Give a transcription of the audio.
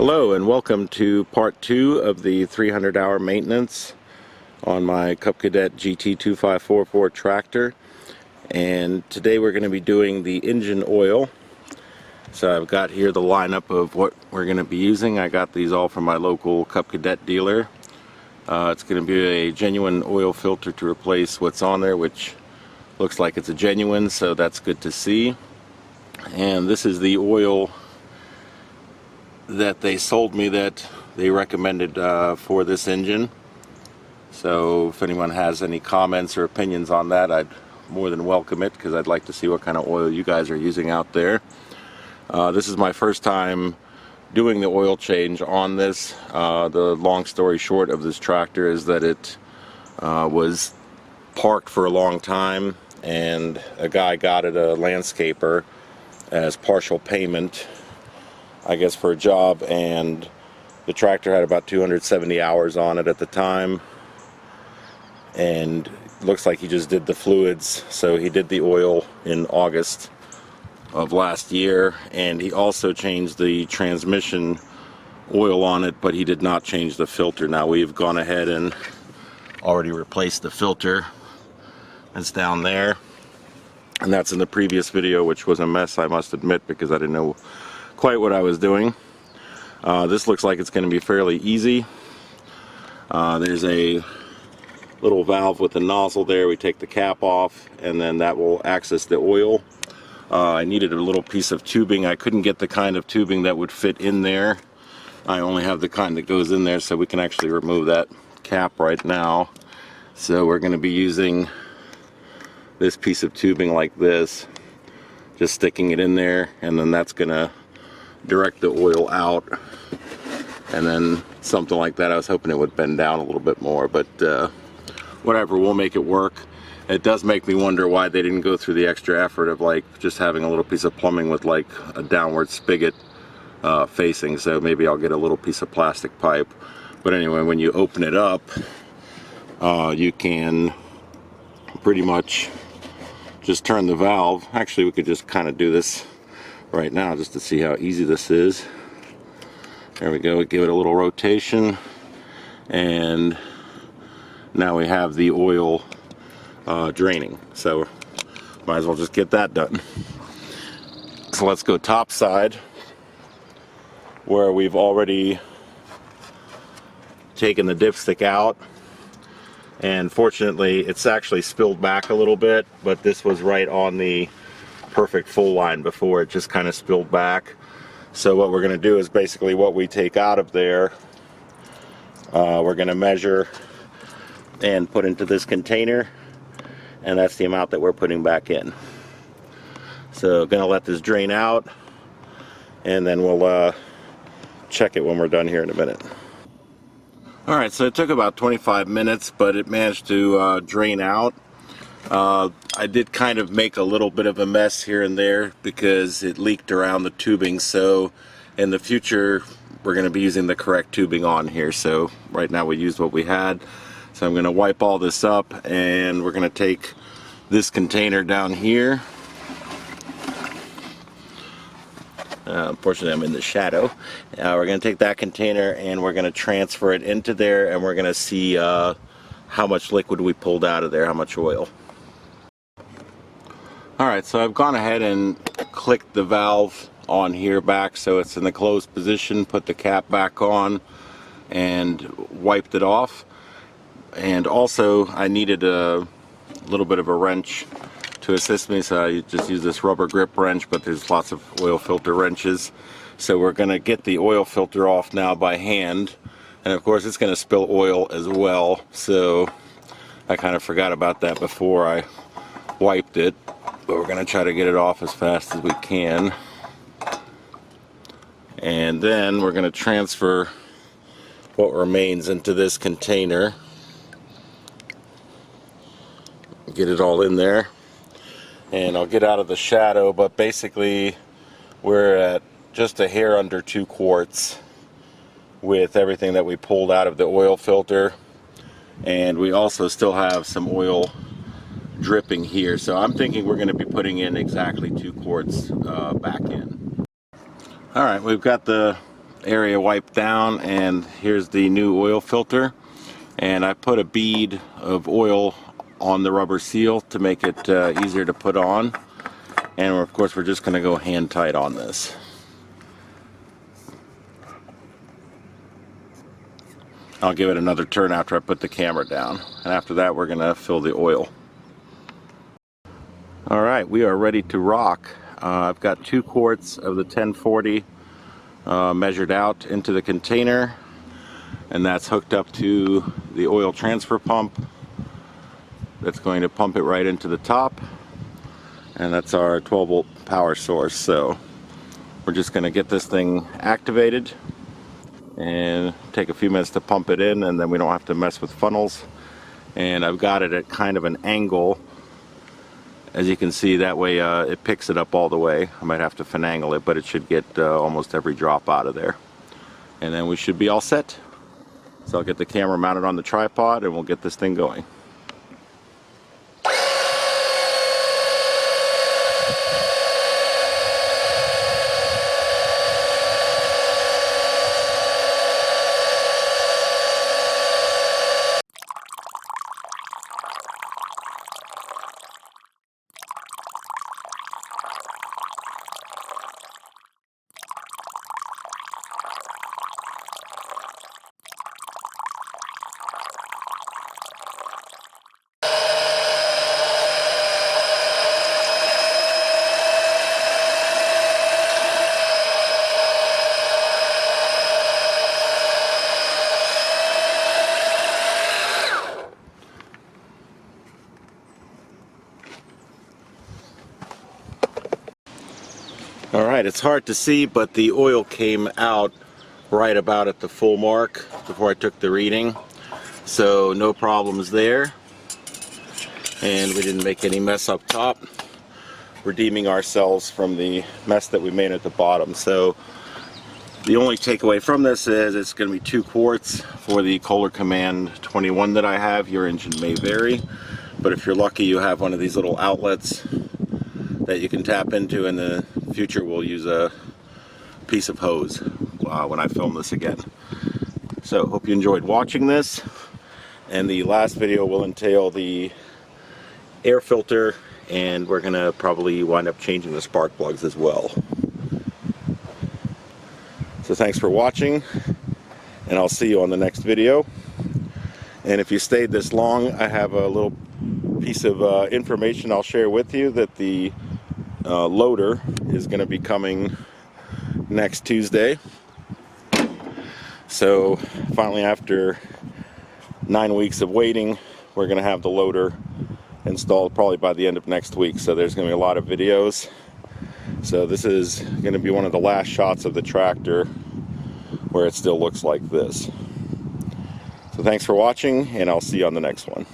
Hello and welcome to part 2 of the 300-hour maintenance on my Cub Cadet GT2544 tractor. And today we're going to be doing the engine oil. So I've got here the lineup of what we're going to be using. I got these all from my local Cub Cadet dealer. It's going to be a genuine oil filter to replace what's on there, which looks like it's a genuine, so that's good to see. And this is the oil that they sold me that they recommended for this engine. So if anyone has any comments or opinions on that, I'd more than welcome it, because I'd like to see what kind of oil you guys are using out there. This is my first time doing the oil change on this. The long story short of this tractor is that it was parked for a long time, and a guy got it, a landscaper, as partial payment, I guess, for a job, and the tractor had about 270 hours on it at the time, and looks like he just did the fluids. So he did the oil in August of last year, and he also changed the transmission oil on it, but he did not change the filter. Now we've gone ahead and already replaced the filter. It's down there, and that's in the previous video, which was a mess, I must admit, because I didn't know quite what I was doing. This looks like it's going to be fairly easy. There's a little valve with a nozzle there. We take the cap off, and then that will access the oil. I needed a little piece of tubing. I couldn't get the kind of tubing that would fit in there. I only have the kind that goes in there, so we can actually remove that cap right now. So we're going to be using this piece of tubing like this, just sticking it in there, and then that's going to direct the oil out. And then something like that, I was hoping it would bend down a little bit more, but whatever, we'll make it work. It does make me wonder why they didn't go through the extra effort of like just having a little piece of plumbing with like a downward spigot facing. So maybe I'll get a little piece of plastic pipe. But anyway, when you open it up, you can pretty much just turn the valve. Actually, we could just kind of do this right now just to see how easy this is. There we go. We give it a little rotation, and now we have the oil draining. So might as well just get that done. So let's go top side, where we've already taken the dipstick out, and fortunately it's actually spilled back a little bit, but this was right on the perfect full line before. It just kind of spilled back. So what we're going to do is basically what we take out of there, we're going to measure and put into this container, and that's the amount that we're putting back in. So going to let this drain out, and then we'll check it when we're done here in a minute. Alright, so it took about 25 minutes, but it managed to drain out. I did kind of make a little bit of a mess here and there because it leaked around the tubing, so in the future we're going to be using the correct tubing on here. So right now we used what we had. So I'm going to wipe all this up, and we're going to take this container down here. Unfortunately I'm in the shadow. We're going to take that container and we're going to transfer it into there, and we're going to see how much liquid we pulled out of there, how much oil. Alright, so I've gone ahead and clicked the valve on here back so it's in the closed position, put the cap back on, and wiped it off. And also I needed a little bit of a wrench to assist me, so I just use this rubber grip wrench, but there's lots of oil filter wrenches. So we're going to get the oil filter off now by hand, and of course it's going to spill oil as well, so I kind of forgot about that before I wiped it. But we're going to try to get it off as fast as we can. And then we're going to transfer what remains into this container. Get it all in there. And I'll get out of the shadow, but basically we're at just a hair under 2 quarts with everything that we pulled out of the oil filter. And we also still have some oil dripping here, so I'm thinking we're going to be putting in exactly 2 quarts back in. Alright, we've got the area wiped down, and here's the new oil filter. And I put a bead of oil on the rubber seal to make it easier to put on. And of course we're just going to go hand tight on this. I'll give it another turn after I put the camera down. And after that we're going to fill the oil. Alright, we are ready to rock. I've got 2 quarts of the 1040 measured out into the container, and that's hooked up to the oil transfer pump that's going to pump it right into the top, and that's our 12-volt power source. So we're just going to get this thing activated and take a few minutes to pump it in, and then we don't have to mess with funnels. And I've got it at kind of an angle, as you can see, that way it picks it up all the way. I might have to finagle it, but it should get almost every drop out of there. And then we should be all set. So I'll get the camera mounted on the tripod and we'll get this thing going. Alright, it's hard to see, but the oil came out right about at the full mark before I took the reading. So no problems there. And we didn't make any mess up top, redeeming ourselves from the mess that we made at the bottom. So the only takeaway from this is it's going to be 2 quarts for the Kohler Command 21 that I have. Your engine may vary, but if you're lucky you have one of these little outlets that you can tap into. In the future we'll use a piece of hose when I film this again. So hope you enjoyed watching this, and the last video will entail the air filter, and we're gonna probably wind up changing the spark plugs as well. So thanks for watching, and I'll see you on the next video. And if you stayed this long, I have a little piece of information I'll share with you, that the loader is going to be coming next Tuesday. So finally, after 9 weeks of waiting, we're going to have the loader installed probably by the end of next week. So there's going to be a lot of videos. So this is going to be one of the last shots of the tractor where it still looks like this. So thanks for watching, and I'll see you on the next one.